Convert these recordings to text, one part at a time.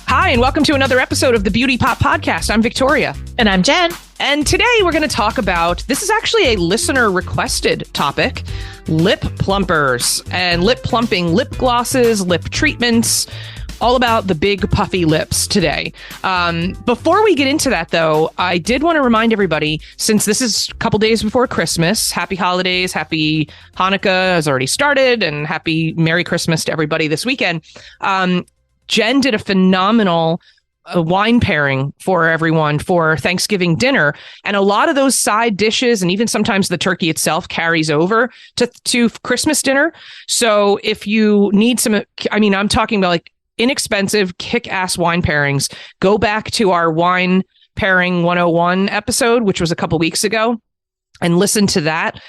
Hi, and welcome to another episode of the Beauty Pop Podcast. I'm Victoria. And I'm Jen. And today we're going to talk about, this is actually a listener requested topic, lip plumpers and lip plumping, lip glosses, lip treatments, all about the big puffy lips today. Before we get into that, though, I did want to remind everybody, since this is a couple days before Christmas, happy holidays, happy Hanukkah has already started, and happy Merry Christmas to everybody this weekend. Jen did a phenomenal wine pairing for everyone for Thanksgiving dinner. And a lot of those side dishes, and even sometimes the turkey itself, carries over to Christmas dinner. So if you need some, I'm talking about like inexpensive, kick-ass wine pairings, go back to our Wine Pairing 101 episode, which was a couple weeks ago, and listen to that.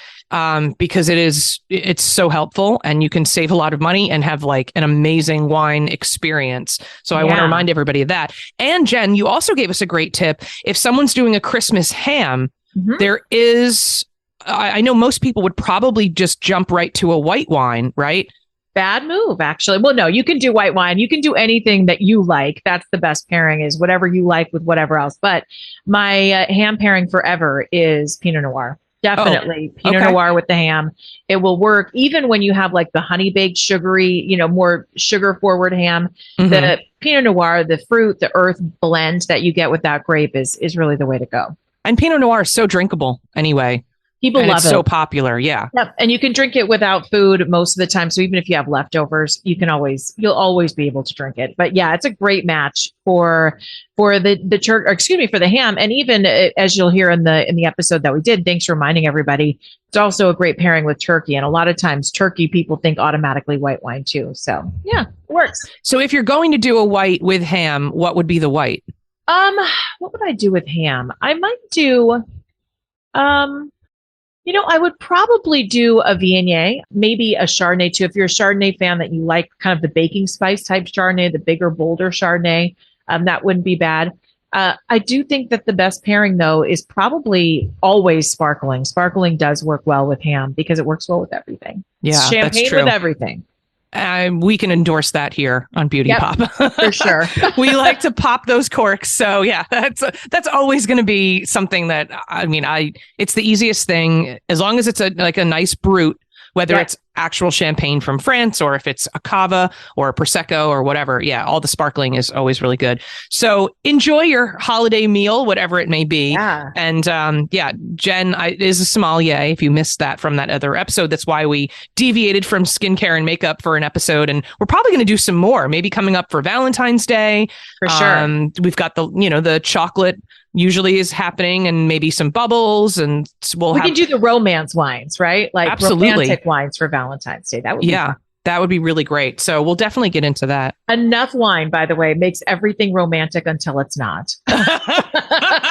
Because it's so helpful, and you can save a lot of money and have like an amazing wine experience. So I want to remind everybody of that. And Jen, you also gave us a great tip. If someone's doing a Christmas ham, there is, I know most people would probably just jump right to a white wine, right? Bad move, actually. Well, no, you can do white wine. You can do anything that you like. That's the best pairing, is whatever you like with whatever else. But my ham pairing forever is Pinot Noir. Definitely. Pinot Noir with the ham. It will work even when you have like the honey baked sugary, more sugar forward ham. The Pinot Noir, the fruit, the earth blend that you get with that grape is really the way to go. And Pinot Noir is so drinkable anyway. People love it. It's so popular. Yeah. Yep. And you can drink it without food most of the time. So even if you have leftovers, you'll always be able to drink it. But yeah, it's a great match for the ham. And even as you'll hear in the episode that we did, thanks for reminding everybody, it's also a great pairing with turkey. And a lot of times turkey people think automatically white wine too. So yeah, it works. So if you're going to do a white with ham, what would be the white? What would I do with ham? I might do, I would probably do a Viognier, maybe a Chardonnay too. If you're a Chardonnay fan that you like kind of the baking spice type Chardonnay, the bigger, bolder Chardonnay, that wouldn't be bad. I do think that the best pairing, though, is probably always sparkling. Sparkling does work well with ham because it works well with everything. Yeah, champagne that's true. With everything. We can endorse that here on Beauty Pop. For sure. We like to pop those corks. So yeah, that's always going to be something that, it's the easiest thing, as long as it's a nice brut, whether it's actual champagne from France or if it's a cava or a prosecco or whatever. Yeah, all the sparkling is always really good. So enjoy your holiday meal, whatever it may be. Yeah. And Jen is a sommelier. If you missed that from that other episode, that's why we deviated from skincare and makeup for an episode. And we're probably going to do some more, maybe coming up for Valentine's Day. For sure. We've got the chocolate usually is happening, and maybe some bubbles, and we can do the romance wines, right? Like absolutely. Romantic wines for Valentine's Day. That would be fun. That would be really great. So we'll definitely get into that. Enough wine, by the way, makes everything romantic until it's not. That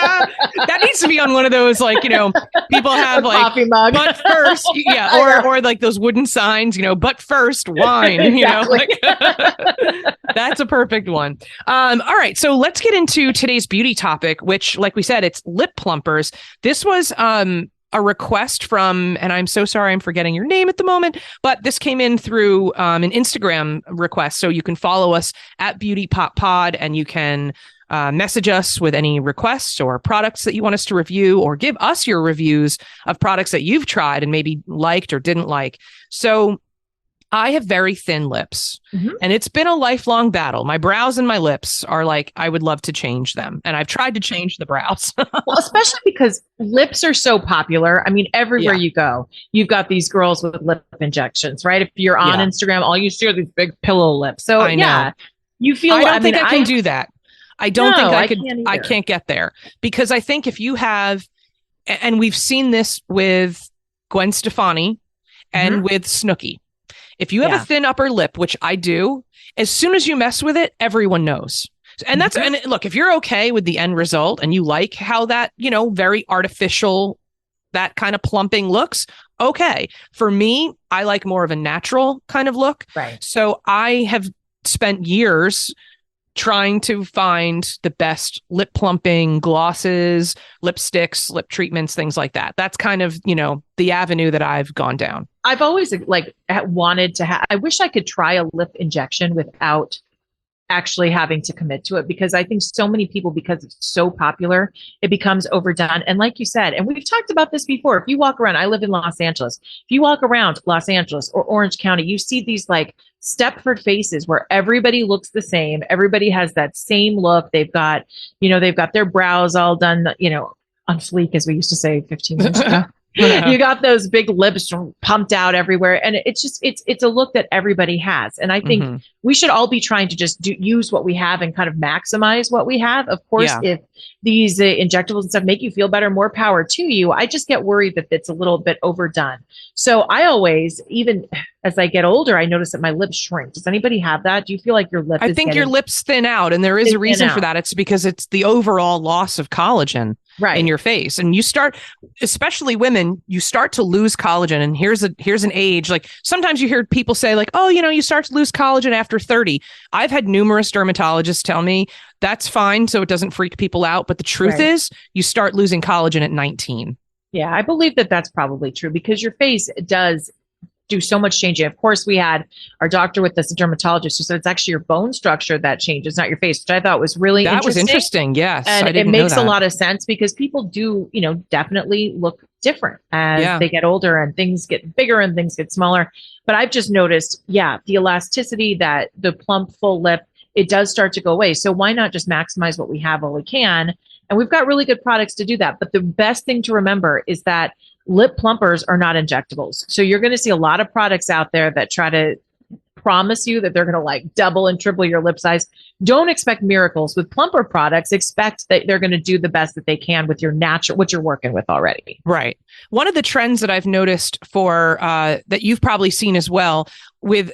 needs to be on one of those, people have like coffee mug. But first, or like those wooden signs, but first wine, that's a perfect one. All right. So let's get into today's beauty topic, which, like we said, it's lip plumpers. This was, a request from, and I'm so sorry, I'm forgetting your name at the moment, but this came in through an Instagram request. So you can follow us at Beauty Pop Pod, and you can message us with any requests or products that you want us to review, or give us your reviews of products that you've tried and maybe liked or didn't like. So I have very thin lips, and it's been a lifelong battle. My brows and my lips are like, I would love to change them. And I've tried to change the brows. Well, especially because lips are so popular. I mean, everywhere you go, you've got these girls with lip injections, right? If you're on Instagram, all you see are these big pillow lips. So you feel, I don't think I can do that. I don't think I could. Can't I can't get there, because I think if you have, and we've seen this with Gwen Stefani and with Snooki. If you have a thin upper lip, which I do, as soon as you mess with it, everyone knows. And that's, and look, if you're okay with the end result and you like how that, very artificial, that kind of plumping looks, okay. For me, I like more of a natural kind of look. Right. So I have spent years trying to find the best lip plumping glosses, lipsticks, lip treatments, things like that. That's kind of, the avenue that I've gone down. I've always wanted to have, I wish I could try a lip injection without actually having to commit to it, because I think so many people, because it's so popular, it becomes overdone. And like you said, and we've talked about this before, if you walk around, I live in Los Angeles. If you walk around Los Angeles or Orange County, you see these like Stepford faces where everybody looks the same. Everybody has that same look. They've got, they've got their brows all done, on fleek, as we used to say 15 years ago. You got those big lips pumped out everywhere. And it's a look that everybody has. And I think we should all be trying to just use what we have and kind of maximize what we have. Of course, if these injectables and stuff make you feel better, more power to you. I just get worried that it's a little bit overdone. So I always, even as I get older, I notice that my lips shrink. Does anybody have that? Do you feel like your lip I think your lips thin out, and there is a reason for that. It's because it's the overall loss of collagen in your face. And you start, especially women, you start to lose collagen. And here's an age, like sometimes you hear people say like, oh, you start to lose collagen after 30. I've had numerous dermatologists tell me that's fine, so it doesn't freak people out. But the truth is you start losing collagen at 19. Yeah, I believe that that's probably true, because your face does do so much changing. Of course, we had our doctor with us, a dermatologist, who said it's actually your bone structure that changes, not your face, which I thought was really interesting. That was interesting. Yes. And it makes a lot of sense, because people do, definitely look different as they get older, and things get bigger and things get smaller. But I've just noticed, the elasticity, that the plump, full lip, it does start to go away. So why not just maximize what we have while we can? And we've got really good products to do that. But the best thing to remember is that lip plumpers are not injectables. So you're going to see a lot of products out there that try to promise you that they're going to like double and triple your lip size. Don't expect miracles with plumper products. Expect that they're going to do the best that they can with your natural, what you're working with already. Right. One of the trends that I've noticed for that you've probably seen as well,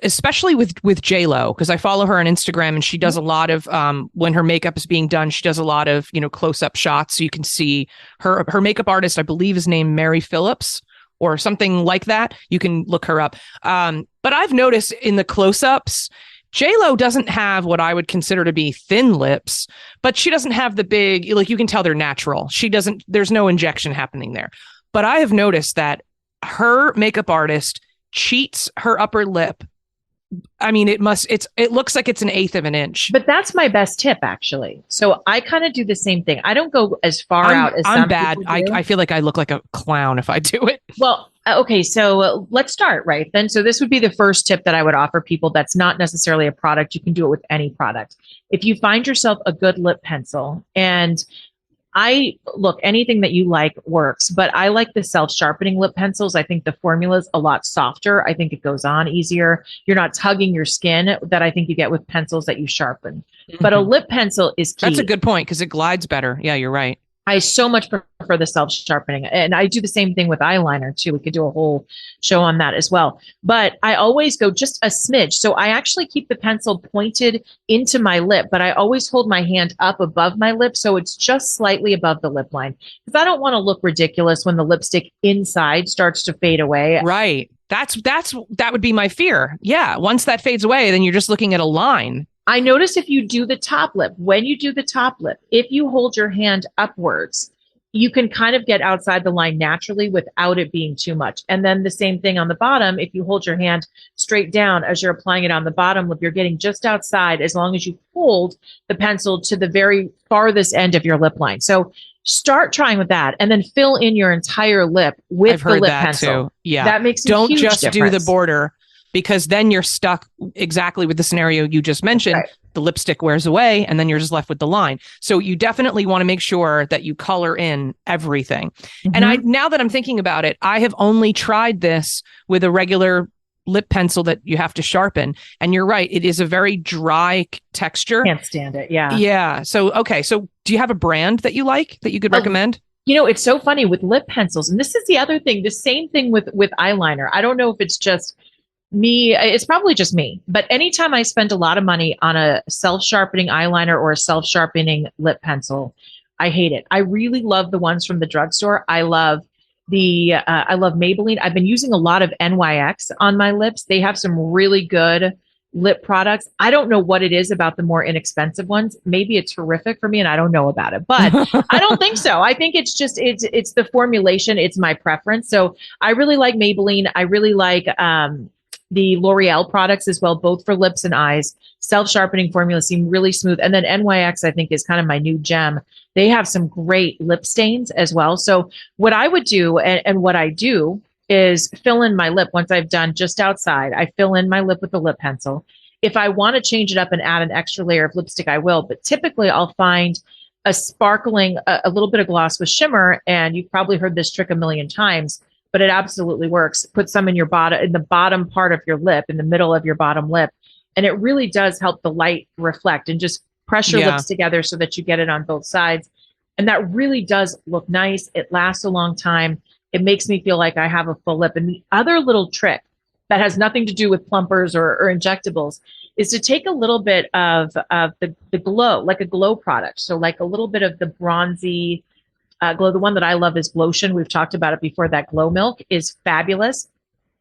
especially with J-Lo, because I follow her on Instagram, and she does a lot of when her makeup is being done, she does a lot of close-up shots, so you can see her makeup artist, I believe, is named Mary Phillips or something like that. You can look her up. But I've noticed in the close-ups, J-Lo doesn't have what I would consider to be thin lips, but she doesn't have the big, like, you can tell they're natural. There's no injection happening there. But I have noticed that her makeup artist cheats her upper lip. I mean, it looks like it's 1/8 of an inch. But that's my best tip, actually. So I kind of do the same thing. I don't go as far out as I'm bad. I feel like I look like a clown if I do it. Well, okay. So let's start right then. So this would be the first tip that I would offer people. That's not necessarily a product. You can do it with any product. If you find yourself a good lip pencil, and anything that you like works, but I like the self-sharpening lip pencils. I think the formula is a lot softer. I think it goes on easier. You're not tugging your skin that I think you get with pencils that you sharpen. But a lip pencil is key. That's a good point, because it glides better. Yeah, you're right. I so much prefer the self-sharpening, and I do the same thing with eyeliner too. We could do a whole show on that as well. But I always go just a smidge. So I actually keep the pencil pointed into my lip, but I always hold my hand up above my lip, so it's just slightly above the lip line, because I don't want to look ridiculous when the lipstick inside starts to fade away. Right. That would be my fear. Yeah. Once that fades away, then you're just looking at a line. I notice if you do the top lip, if you hold your hand upwards, you can kind of get outside the line naturally without it being too much. And then the same thing on the bottom. If you hold your hand straight down as you're applying it on the bottom lip, you're getting just outside, as long as you hold the pencil to the very farthest end of your lip line. So start trying with that, and then fill in your entire lip with the lip pencil. Too. Yeah. That makes a Don't huge just difference. do the border, because then you're stuck exactly with the scenario you just mentioned. Right. The lipstick wears away, and then you're just left with the line. So you definitely want to make sure that you color in everything. And now that I'm thinking about it, I have only tried this with a regular lip pencil that you have to sharpen. And you're right. It is a very dry texture. Can't stand it. Yeah. Yeah. So, okay. So do you have a brand that you like that you could recommend? It's so funny with lip pencils. And this is the other thing, the same thing with eyeliner. I don't know if it's just me. It's probably just me. But anytime I spend a lot of money on a self-sharpening eyeliner or a self-sharpening lip pencil, I hate it. I really love the ones from the drugstore. I love Maybelline. I've been using a lot of NYX on my lips. They have some really good lip products. I don't know what it is about the more inexpensive ones. Maybe it's horrific for me and I don't know about it, but I don't think so. I think it's just, it's the formulation. It's my preference. So I really like Maybelline. I really like, The L'Oreal products as well, both for lips and eyes. Self-sharpening formula seem really smooth. And then NYX, I think, is kind of my new gem. They have some great lip stains as well. So what I would do, and what I do, is fill in my lip once I've done just outside. I fill in my lip with a lip pencil. If I want to change it up and add an extra layer of lipstick, I will. But typically I'll find a sparkling, a little bit of gloss with shimmer. And you've probably heard this trick a million times, but it absolutely works. Put some in the bottom part of your lip, in the middle of your bottom lip. And it really does help the light reflect, and just press your lips together so that you get it on both sides. And that really does look nice. It lasts a long time. It makes me feel like I have a full lip. And the other little trick that has nothing to do with plumpers or injectables is to take a little bit of the glow, like a glow product. So like a little bit of the bronzy glow. The one that I love is Glotion. We've talked about it before. That Glow Milk is fabulous.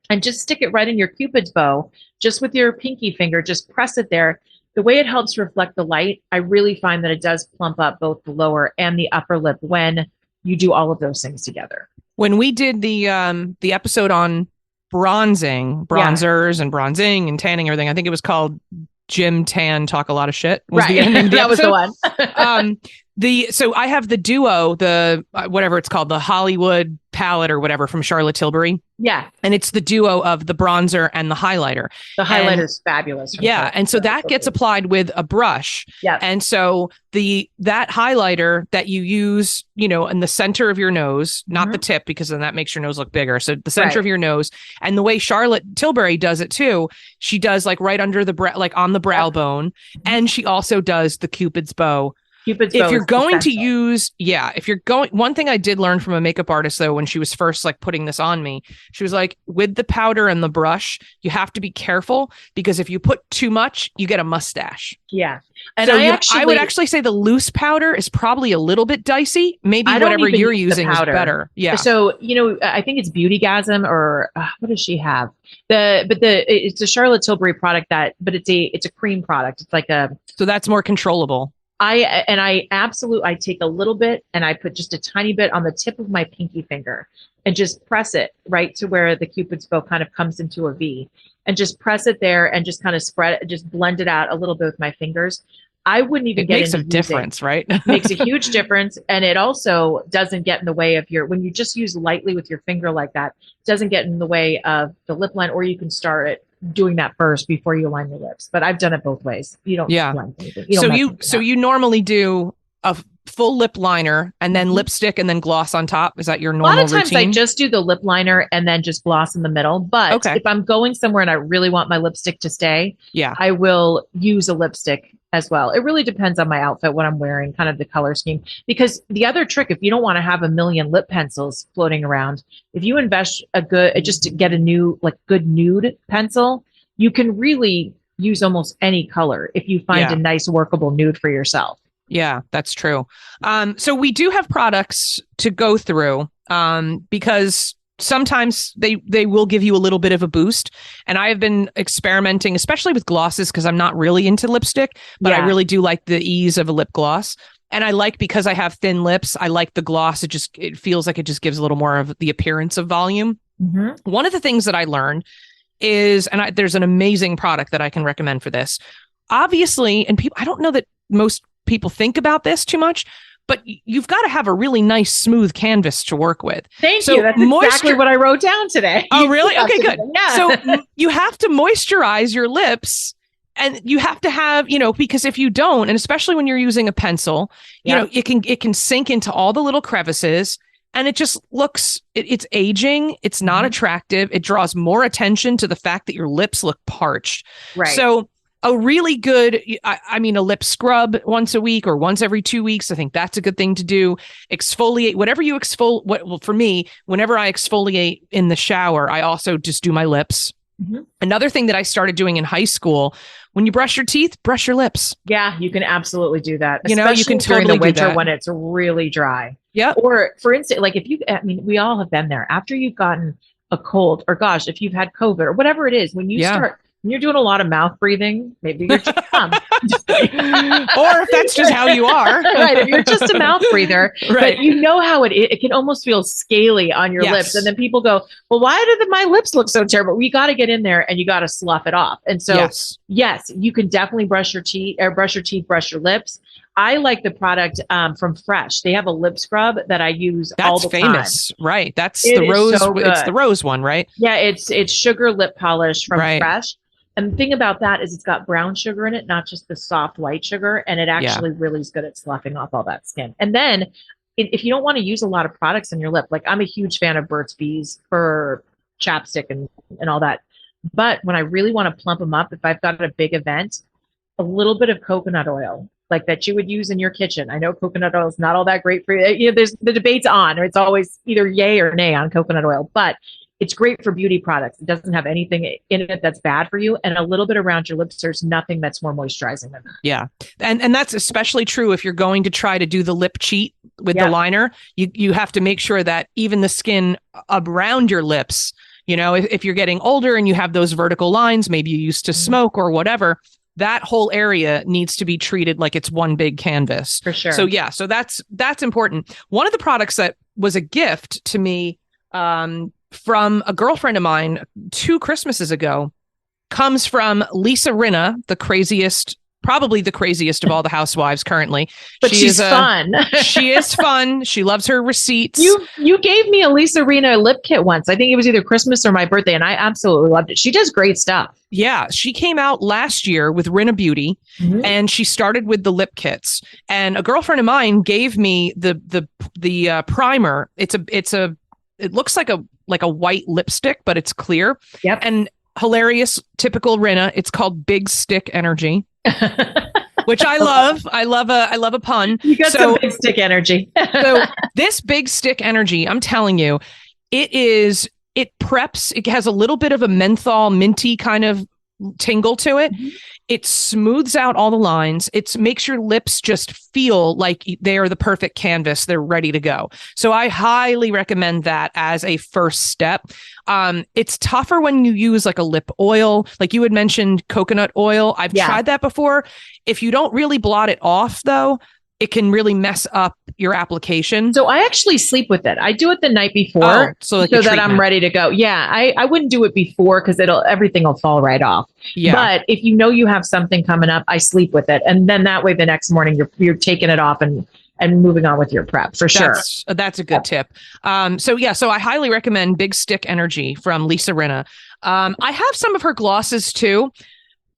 And just stick it right in your Cupid's bow, just with your pinky finger, just press it there. The way it helps reflect the light, I really find that it does plump up both the lower and the upper lip when you do all of those things together. When we did the episode on bronzers and bronzing and tanning, everything, I think it was called Jim Tan Talk a Lot of Shit. Was the ending of the that was the one. So I have the duo, the whatever it's called, the Hollywood palette or whatever from Charlotte Tilbury. Yeah. And it's the duo of the bronzer and the highlighter. The highlighter is fabulous. Yeah. And so that gets applied with a brush. Yeah. And so that highlighter that you use, in the center of your nose, not the tip, because then that makes your nose look bigger. So the center of your nose, and the way Charlotte Tilbury does it too, she does like right under the brow, like on the brow bone. And she also does the Cupid's bow. If you're going to use, one thing I did learn from a makeup artist though, when she was first like putting this on me, she was like, with the powder and the brush, you have to be careful, because if you put too much, you get a mustache. Yeah. And so I would actually say the loose powder is probably a little bit dicey. Maybe whatever you're using is better. Yeah. So, I think it's Beautygasm, or what does she have? It's a Charlotte Tilbury product but it's a cream product. It's like so that's more controllable. I take a little bit and I put just a tiny bit on the tip of my pinky finger and just press it right to where the Cupid's bow kind of comes into a V, and just press it there and just kind of spread it, just blend it out a little bit with my fingers. I wouldn't even get into a difference, right? Makes a huge difference. And it also doesn't get in the way of when you just use lightly with your finger like that, it doesn't get in the way of the lip line, or you can start it doing that first before you line your lips. But I've done it both ways. You don't. So you normally do a full lip liner and then lipstick and then gloss on top. Is that your normal routine? A lot of times I just do the lip liner and then just gloss in the middle. But if I'm going somewhere and I really want my lipstick to stay, I will use a lipstick as well. It really depends on my outfit, what I'm wearing, kind of the color scheme. Because the other trick, if you don't want to have a million lip pencils floating around, if you invest just to get a new, like good nude pencil, you can really use almost any color if you find a nice workable nude for yourself. Yeah, that's true. So we do have products to go through because sometimes they will give you a little bit of a boost. And I have been experimenting, especially with glosses, because I'm not really into lipstick, but I really do like the ease of a lip gloss. And I like, because I have thin lips, I like the gloss. It feels like it just gives a little more of the appearance of volume. Mm-hmm. One of the things that I learned is, there's an amazing product that I can recommend for this. Obviously, and I don't know that most people think about this too much, but you've got to have a really nice, smooth canvas to work with. Thank you. That's exactly what I wrote down today. Oh, really? Okay, good. Yeah. So you have to moisturize your lips, and you have to have, because if you don't, and especially when you're using a pencil, it can sink into all the little crevices, and it just looks, it's aging. It's not attractive. It draws more attention to the fact that your lips look parched. Right. So a really good, a lip scrub once a week or once every 2 weeks. I think that's a good thing to do. Exfoliate, whatever you exfoliate. For me, whenever I exfoliate in the shower, I also just do my lips. Mm-hmm. Another thing that I started doing in high school, when you brush your teeth, brush your lips. Yeah, you can absolutely do that. You can totally during the winter when it's really dry. Yeah. Or for instance, like we all have been there. After you've gotten a cold, or gosh, if you've had COVID or whatever it is, when you start You're doing a lot of mouth breathing. Maybe you're just Or if that's just how you are. Right. If you're just a mouth breather, Right. but you know how it can almost feel scaly on your lips. And then people go, well, why do my lips look so terrible? Well, you got to get in there and you got to slough it off. And so, yes, you can definitely brush your teeth, brush your lips. I like the product from Fresh. They have a lip scrub that I use all the time. That's famous, right? That's the rose. So it's the rose one, right? Yeah, it's sugar lip polish from Fresh. And the thing about that is it's got brown sugar in it, not just the soft white sugar. And it actually really is good at sloughing off all that skin. And then if you don't want to use a lot of products on your lip, like I'm a huge fan of Burt's Bees for chapstick and all that. But when I really want to plump them up, if I've got a big event, a little bit of coconut oil, like that you would use in your kitchen. I know coconut oil is not all that great for you. You know, there's the debate's on, or it's always either yay or nay on coconut oil, but it's great for beauty products. It doesn't have anything in it that's bad for you. And a little bit around your lips, there's nothing that's more moisturizing than that. Yeah. And that's especially true if you're going to try to do the lip cheat with the liner. You have to make sure that even the skin around your lips, you know, if you're getting older and you have those vertical lines, maybe you used to smoke or whatever, that whole area needs to be treated like it's one big canvas. For sure. So yeah, so that's important. One of the products that was a gift to me from a girlfriend of mine 2 Christmases ago comes from Lisa Rinna, probably the craziest of all the housewives currently. But she's fun. She is fun. She loves her receipts. You gave me a Lisa Rinna lip kit once. I think it was either Christmas or my birthday, and I absolutely loved it. She does great stuff. Yeah, she came out last year with Rinna Beauty, and she started with the lip kits. And a girlfriend of mine gave me the primer. It looks like a white lipstick, but it's clear. Yep. And hilarious, typical Rinna. It's called Big Stick Energy. Which I love. I love a pun. You got some big stick energy. So this Big Stick Energy, I'm telling you, it preps. It has a little bit of a menthol minty kind of tingle to it. It smooths out all the lines. It makes your lips just feel like they are the perfect canvas. They're ready to go. So I highly recommend that as a first step. It's tougher when you use like a lip oil, like you had mentioned coconut oil. I've tried that before. If you don't really blot it off though, it can really mess up your application. So I actually sleep with it. I do it the night before so that I'm ready to go. Yeah, I wouldn't do it before because everything will fall right off. Yeah. But if you know you have something coming up, I sleep with it. And then that way the next morning you're taking it off and moving on with your prep for sure. That's a good tip. So I highly recommend Big Stick Energy from Lisa Rinna. I have some of her glosses too.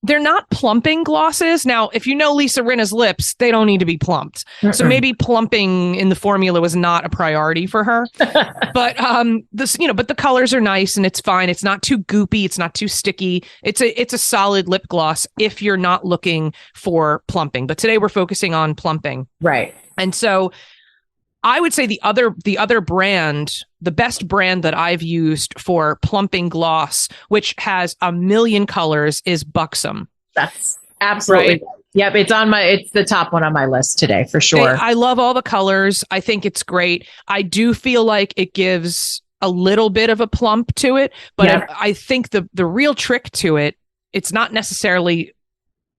They're not plumping glosses. Now, if you know Lisa Rinna's lips, they don't need to be plumped. So maybe plumping in the formula was not a priority for her. But but the colors are nice and it's fine. It's not too goopy. It's not too sticky. It's a solid lip gloss if you're not looking for plumping. But today we're focusing on plumping. Right. And so I would say the other brand, the best brand that I've used for plumping gloss, which has a million colors, is Buxom. That's absolutely right. Yep, it's the top one on my list today for sure. I love all the colors. I think it's great. I do feel like it gives a little bit of a plump to it, but I think the real trick to it, it's not necessarily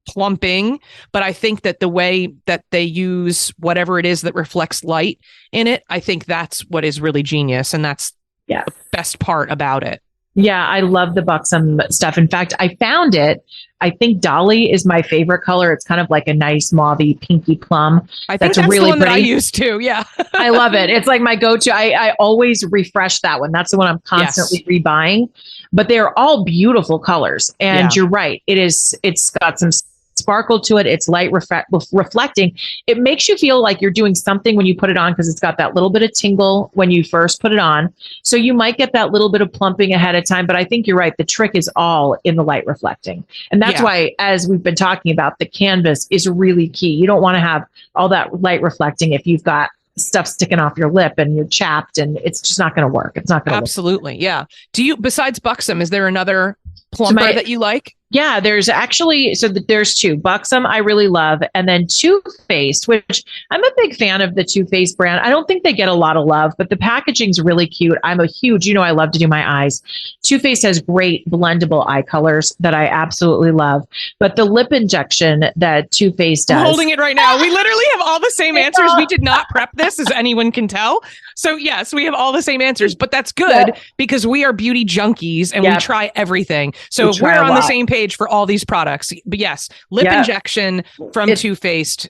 plumping, but I think that the way that they use whatever it is that reflects light in it, I think that's what is really genius. And that's the best part about it. Yeah, I love the Buxom stuff. In fact, I found it. I think Dolly is my favorite color. It's kind of like a nice mauvey pinky plum. I think that's really the one pretty. That I use too. Yeah. I love it. It's like my go-to. I always refresh that one. That's the one I'm constantly rebuying. But they're all beautiful colors. And you're right. It's got some sparkle to it. It's light reflecting. It makes you feel like you're doing something when you put it on because it's got that little bit of tingle when you first put it on. So you might get that little bit of plumping ahead of time, but I think you're right. The trick is all in the light reflecting. And that's why, as we've been talking about, the canvas is really key. You don't want to have all that light reflecting if you've got stuff sticking off your lip and you're chapped and it's just not going to work. It's not going to Absolutely. Work. Yeah. Do you, besides Buxom, is there another plumper that you like? Yeah, there's actually, there's two. Buxom, I really love. And then Too Faced, which I'm a big fan of the Too Faced brand. I don't think they get a lot of love, but the packaging's really cute. I'm a huge, I love to do my eyes. Too Faced has great blendable eye colors that I absolutely love. But the lip injection that Too Faced does. I'm holding it right now. We literally have all the same answers. We did not prep this, as anyone can tell. So yes, we have all the same answers, but that's good because we are beauty junkies and we try everything. So we're on the same page for all these products. But yes, lip injection from Too Faced.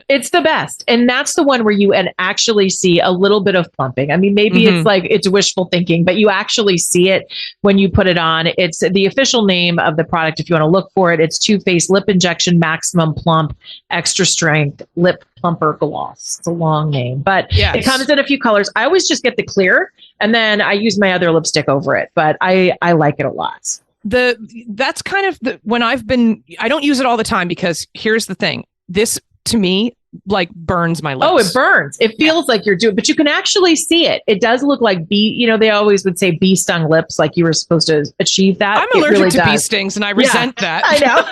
It's the best. And that's the one where you actually see a little bit of plumping. I mean, maybe it's like it's wishful thinking, but you actually see it when you put it on. It's the official name of the product. If you want to look for it, it's Too Faced Lip Injection Maximum Plump Extra Strength Lip Plumper Gloss. It's a long name, but it comes in a few colors. I always just get the clear and then I use my other lipstick over it, but I like it a lot. That's kind of when I don't use it all the time because here's the thing. This to me like burns my lips. Oh, it burns. It feels like you're doing, but you can actually see it. It does look like bee, they always would say bee stung lips, like you were supposed to achieve that. I'm allergic to bee stings and I resent that. I know.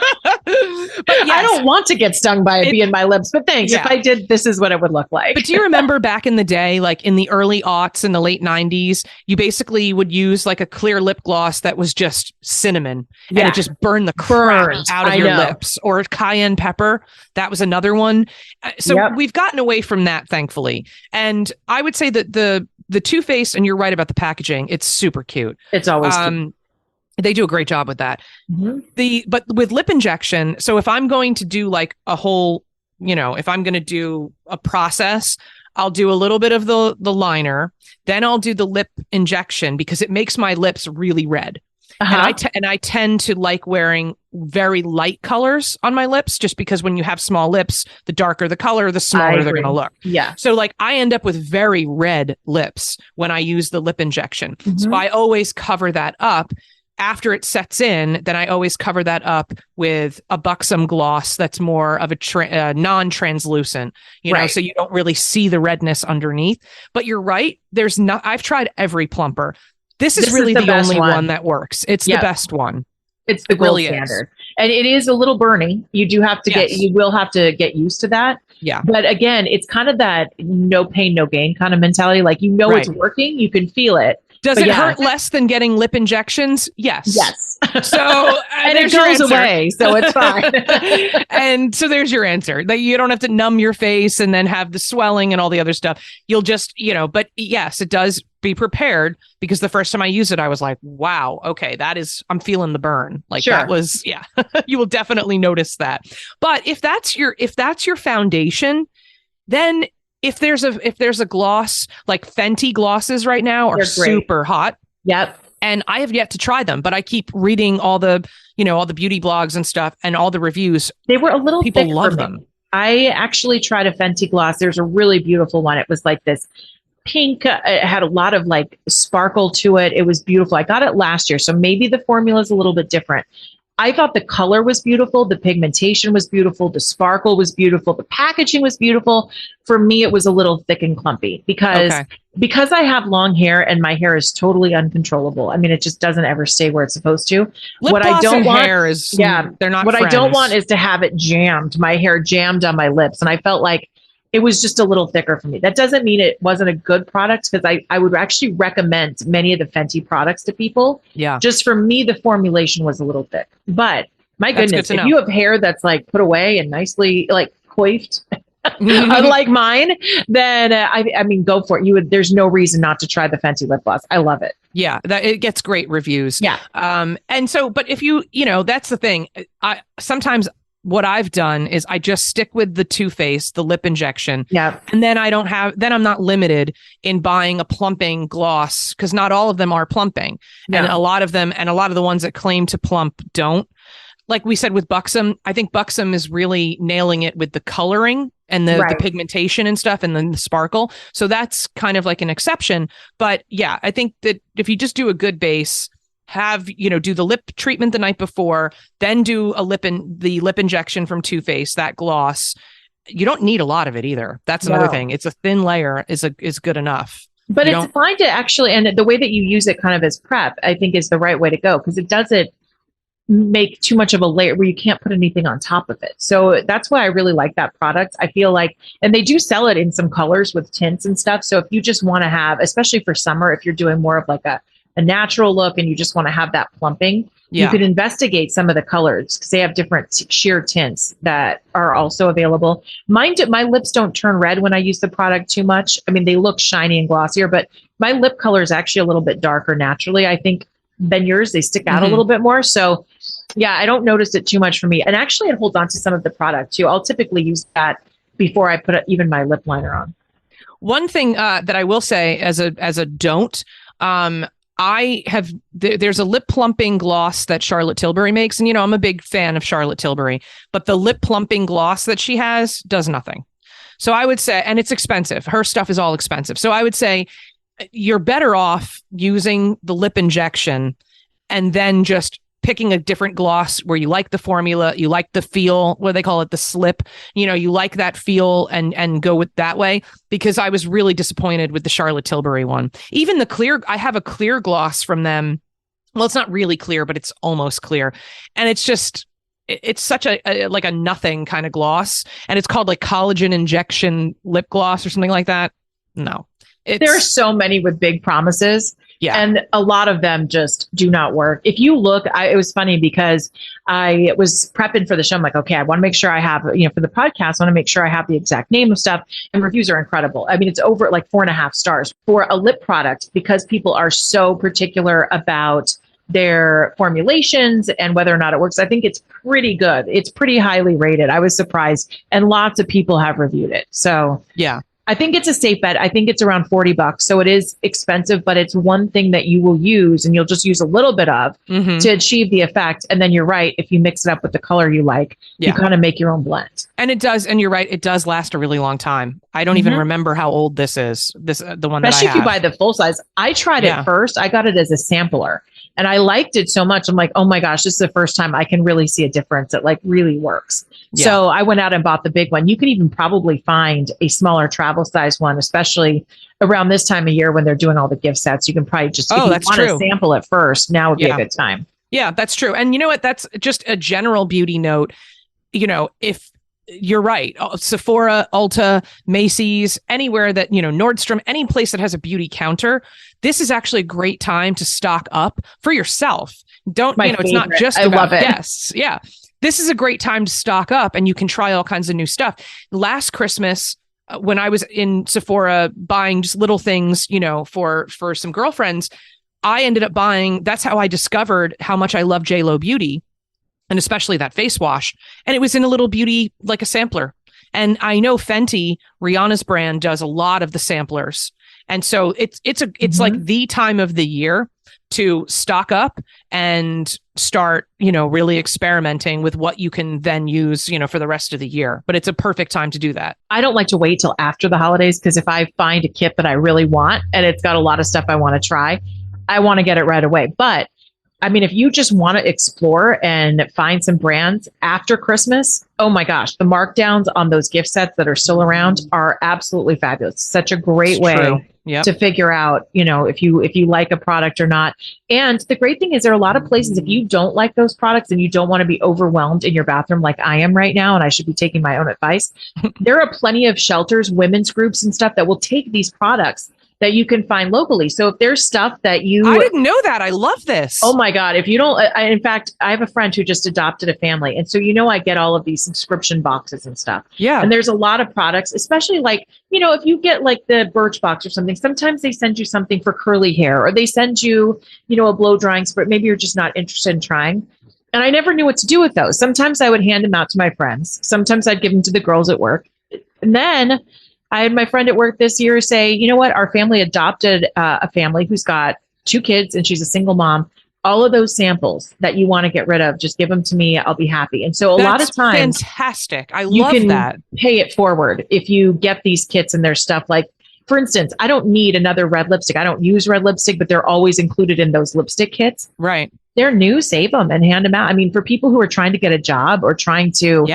But I don't want to get stung by a bee in my lips, but thanks. If I did, this is what it would look like. But do you remember back in the day, like in the early aughts in the late 90s, you basically would use like a clear lip gloss that was just cinnamon and it just burned the crap out of your lips, or cayenne pepper. That was another one. So we've gotten away from that, thankfully. And I would say that the Too Faced, and you're right about the packaging, it's super cute. It's always cute. They do a great job with that. But with lip injection, so if I'm going to do like a whole, if I'm going to do a process, I'll do a little bit of the liner, then I'll do the lip injection because it makes my lips really red. And I tend to like wearing very light colors on my lips just because when you have small lips, the darker the color, the smaller they're going to look. Yeah. So like I end up with very red lips when I use the lip injection. So I always cover that up. After it sets in, then I always cover that up with a Buxom gloss that's more of a non-translucent, know, so you don't really see the redness underneath. But you're right. I've tried every plumper. This is really the only one that works. It's the best one. It's the gold standard. And it is a little burning. You do have to you will have to get used to that. Yeah. But again, it's kind of that no pain, no gain kind of mentality. Like, it's working. You can feel it. Does it hurt less than getting lip injections? Yes. Yes. So and it goes away, so it's fine. And so there's your answer. That you don't have to numb your face and then have the swelling and all the other stuff. You'll just, but yes, it does. Be prepared, because the first time I used it, I was like, wow, okay, I'm feeling the burn. Like that was, you will definitely notice that. But if that's your foundation, then if there's a gloss, like Fenty glosses right now are super hot. Yep. And I have yet to try them, but I keep reading all the beauty blogs and stuff and all the reviews. They were a little people thick love for me. them. I actually tried a Fenty gloss. There's a really beautiful one. It was like this pink. It had a lot of like sparkle to it. It was beautiful. I got it last year, so maybe the formula is a little bit different. I thought the color was beautiful. The pigmentation was beautiful. The sparkle was beautiful. The packaging was beautiful. For me, it was a little thick and clumpy because I have long hair and my hair is totally uncontrollable. I mean, it just doesn't ever stay where it's supposed to. What I don't want hair is, they're not. What friends. I don't want is to have it jammed, my hair jammed on my lips. And I felt like it was just a little thicker for me. That doesn't mean it wasn't a good product, because I would actually recommend many of the Fenty products to people. Yeah. Just for me, the formulation was a little thick. But my goodness, if you have hair that's like put away and nicely like coiffed, unlike mine, then I mean, go for it. There's no reason not to try the Fenty lip gloss. I love it. Yeah, it gets great reviews. Yeah. And so, but if that's the thing. Sometimes what I've done is I just stick with the Too Faced, the lip injection. Yeah. And then I'm not limited in buying a plumping gloss, because not all of them are plumping. Yeah. And a lot of the ones that claim to plump don't. Like we said with Buxom, I think Buxom is really nailing it with the coloring and the pigmentation and stuff, and then the sparkle. So that's kind of like an exception. But yeah, I think that if you just do a good base, do the lip treatment the night before, then do the lip injection from Too Faced, that gloss. You don't need a lot of it either. That's another thing. It's a thin layer is good enough. But it's fine to actually, and the way that you use it kind of as prep, I think is the right way to go, because it does it make too much of a layer where you can't put anything on top of it. So that's why I really like that product. I feel like, and they do sell it in some colors with tints and stuff. So if you just want to have, especially for summer, if you're doing more of like a natural look and you just want to have that plumping, you could investigate some of the colors because they have different sheer tints that are also available. My lips don't turn red when I use the product too much. I mean, they look shiny and glossier, but my lip color is actually a little bit darker naturally, I think, than yours. They stick out a little bit more. So yeah, I don't notice it too much for me. And actually it holds on to some of the product too. I'll typically use that before I put even my lip liner on. One thing that I will say as a don't, there's a lip plumping gloss that Charlotte Tilbury makes. And, I'm a big fan of Charlotte Tilbury, but the lip plumping gloss that she has does nothing. So I would say, and it's expensive. Her stuff is all expensive. So I would say you're better off using the lip injection and then just picking a different gloss where you like the formula, you like the feel, what they call it, the slip, you like that feel and go with that way, because I was really disappointed with the Charlotte Tilbury one. Even the clear, I have a clear gloss from them. Well, it's not really clear, but it's almost clear. And it's just, it's such a like a nothing kind of gloss. And it's called like collagen injection lip gloss or something like that. No. There are so many with big promises. Yeah. And a lot of them just do not work. If you look, it was funny because I was prepping for the show. I'm like, okay, I want to make sure I have, for the podcast, I want to make sure I have the exact name of stuff. And reviews are incredible. I mean, it's over like 4.5 stars for a lip product because people are so particular about their formulations and whether or not it works. I think it's pretty good. It's pretty highly rated. I was surprised. And lots of people have reviewed it. So yeah. I think it's a safe bet. I think it's around $40. So it is expensive, but it's one thing that you will use and you'll just use a little bit of to achieve the effect. And then you're right. If you mix it up with the color you like, you kind of make your own blend. And it does. And you're right. It does last a really long time. I don't even remember how old this is. The one Especially that I have. if you buy the full size. I tried it first. I got it as a sampler and I liked it so much. I'm like, oh my gosh, this is the first time I can really see a difference. It like really works. Yeah. So I went out and bought the big one. You can even probably find a smaller travel size one, especially around this time of year when they're doing all the gift sets. You can probably just, if you want to sample it first, now would be a good time. Yeah, that's true. And you know what? That's just a general beauty note. If you're right, Sephora, Ulta, Macy's, anywhere that, Nordstrom, any place that has a beauty counter, this is actually a great time to stock up for yourself. It's not just about guests. Yeah. This is a great time to stock up and you can try all kinds of new stuff. Last Christmas, when I was in Sephora buying just little things, for some girlfriends, I ended up buying, that's how I discovered how much I love JLo Beauty and especially that face wash. And it was in a little beauty, like a sampler. And I know Fenty, Rihanna's brand, does a lot of the samplers. And so it's like the time of the year to stock up and start, really experimenting with what you can then use, for the rest of the year. But it's a perfect time to do that. I don't like to wait till after the holidays because if I find a kit that I really want and it's got a lot of stuff I want to try, I want to get it right away. But I mean, if you just want to explore and find some brands after Christmas, oh my gosh, the markdowns on those gift sets that are still around are absolutely fabulous. Such a great way to figure out, if you like a product or not. And the great thing is there are a lot of places, if you don't like those products and you don't want to be overwhelmed in your bathroom like I am right now, and I should be taking my own advice, there are plenty of shelters, women's groups and stuff that will take these products that you can find locally. So if there's stuff that I didn't know that. I love this. Oh my God. If you don't, in fact, I have a friend who just adopted a family. And so, I get all of these subscription boxes and stuff. Yeah. And there's a lot of products, especially like, if you get like the Birchbox or something, sometimes they send you something for curly hair or they send you, a blow drying spray. Maybe you're just not interested in trying. And I never knew what to do with those. Sometimes I would hand them out to my friends. Sometimes I'd give them to the girls at work. And then I had my friend at work this year say, you know what? Our family adopted a family who's got 2 kids and she's a single mom. All of those samples that you want to get rid of, just give them to me. I'll be happy. And so a lot of times, fantastic. I love that. Pay it forward if you get these kits and there's stuff like, for instance, I don't need another red lipstick. I don't use red lipstick, but they're always included in those lipstick kits. Right. They're new, save them and hand them out. I mean, for people who are trying to get a job or trying to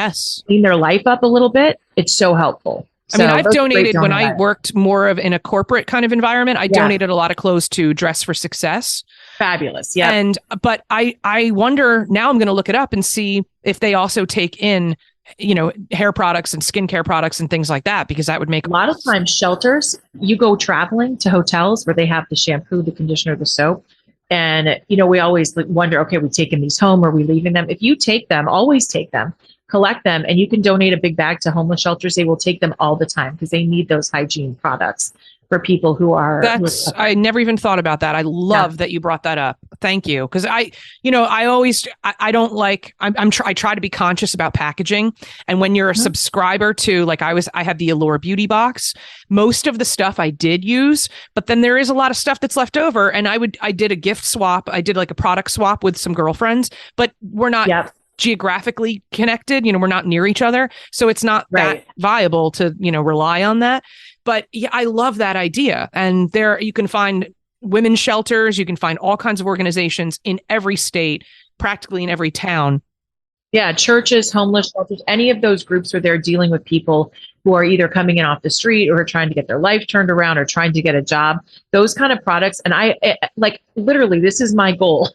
clean their life up a little bit, it's so helpful. I mean, I've donated when I worked more of in a corporate kind of environment. I donated a lot of clothes to Dress for Success Fabulous. Yeah. But I wonder now, I'm going to look it up and see if they also take in, hair products and skincare products and things like that, because that would make a lot of times shelters, you go traveling to hotels where they have the shampoo, the conditioner, the soap. And, we always wonder, okay, we taking these home? Or are we leaving them? If you take them, always take them, collect them, and you can donate a big bag to homeless shelters. They will take them all the time because they need those hygiene products for people who are. I never even thought about that. I love that you brought that up. Thank you. Because I don't like, I try to be conscious about packaging. And when you're a subscriber to, like I have the Allure Beauty box, most of the stuff I did use, but then there is a lot of stuff that's left over. And I did a gift swap. I did like a product swap with some girlfriends, but we're not geographically connected. We're not near each other. So it's not that viable to, rely on that. But yeah, I love that idea. And there you can find women's shelters. You can find all kinds of organizations in every state, practically in every town. Yeah, churches, homeless shelters, any of those groups where they're dealing with people who are either coming in off the street or trying to get their life turned around or trying to get a job, those kind of products. And literally, this is my goal.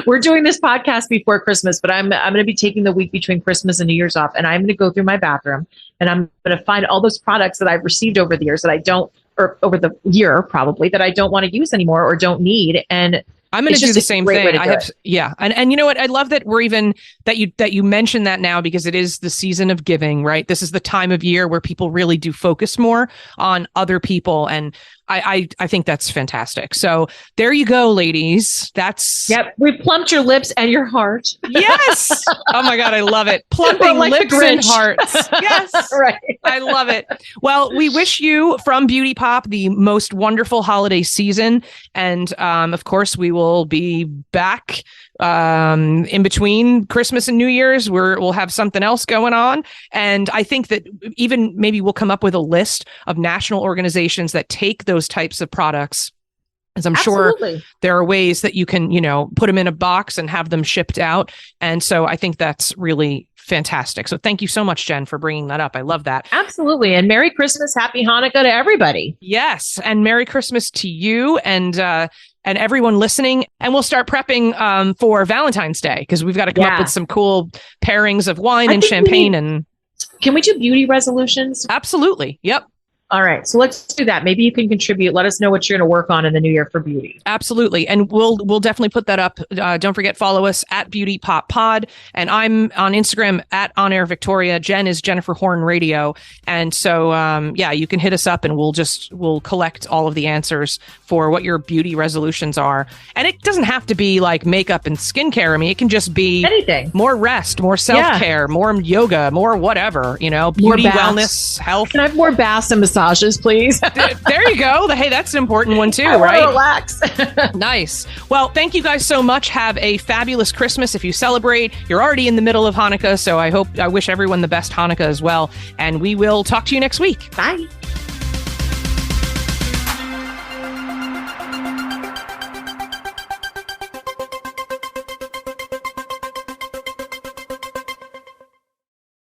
We're doing this podcast before Christmas, but I'm going to be taking the week between Christmas and New Year's off. And I'm going to go through my bathroom and I'm going to find all those products that I've received over the years that I don't, or over the year probably, that I don't want to use anymore or don't need. And I'm going to do the same thing. And you know what? I love that we're even that you mentioned that now, because it is the season of giving, right? This is the time of year where people really do focus more on other people, and I think that's fantastic. So there you go, ladies. We've plumped your lips and your heart. Yes. Oh my God, I love it. Plumping lips and hearts. Yes. Right. I love it. Well, we wish you from Beauty Pop the most wonderful holiday season, and of course we will be back in between Christmas and New Year's. We'll have something else going on. And I think that even maybe we'll come up with a list of national organizations that take those types of products, as I'm sure there are ways that you can, put them in a box and have them shipped out. And so I think that's really fantastic. So thank you so much, Jen, for bringing that up. I love that. Absolutely. And Merry Christmas, Happy Hanukkah to everybody. Yes. And Merry Christmas to you and everyone listening. And we'll start prepping for Valentine's Day, because we've got to come up with some cool pairings of wine and champagne. Can we do beauty resolutions? Absolutely. Yep. All right. So let's do that. Maybe you can contribute. Let us know what you're going to work on in the new year for beauty. Absolutely. And we'll definitely put that up. Don't forget, follow us at Beauty Pop Pod. And I'm on Instagram at On Air Victoria. Jen is Jennifer Horn Radio. And so, you can hit us up and we'll collect all of the answers for what your beauty resolutions are. And it doesn't have to be like makeup and skincare. I mean, it can just be anything. More rest, more self-care, more yoga, more whatever, beauty, wellness, health. Can I have more baths and massages, please? There you go. Hey, that's an important one too, right? Relax. Nice. Well, thank you guys so much. Have a fabulous Christmas. If you celebrate, you're already in the middle of Hanukkah. So I wish everyone the best Hanukkah as well. And we will talk to you next week. Bye.